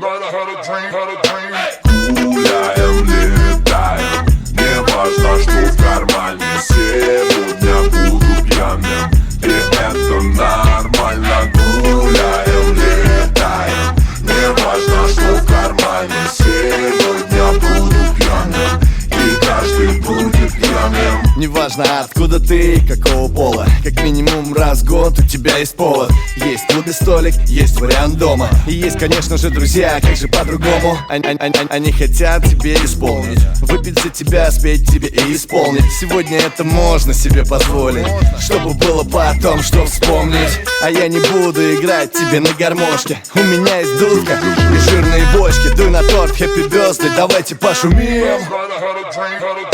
last night I had a dream. Гуляем, летаем, не важно, что в кармане. Сегодня буду пьяным, и это нормально. Гуляем, летаем, не важно, что в кармане. Сегодня буду пьяным, и каждый будет пьяным. Неважно откуда ты, какого пола, как минимум раз в год у тебя есть повод. Есть клубный столик, есть вариант дома. И есть, конечно же, друзья, как же по-другому. Они хотят тебе исполнить, выпить за тебя, спеть тебе и исполнить. Сегодня это можно себе позволить, чтобы было потом, что вспомнить. А я не буду играть тебе на гармошке. У меня есть дудка и жирные бочки. Дуй на торт, happy birthday, давайте пошумим. Last night I had a dream.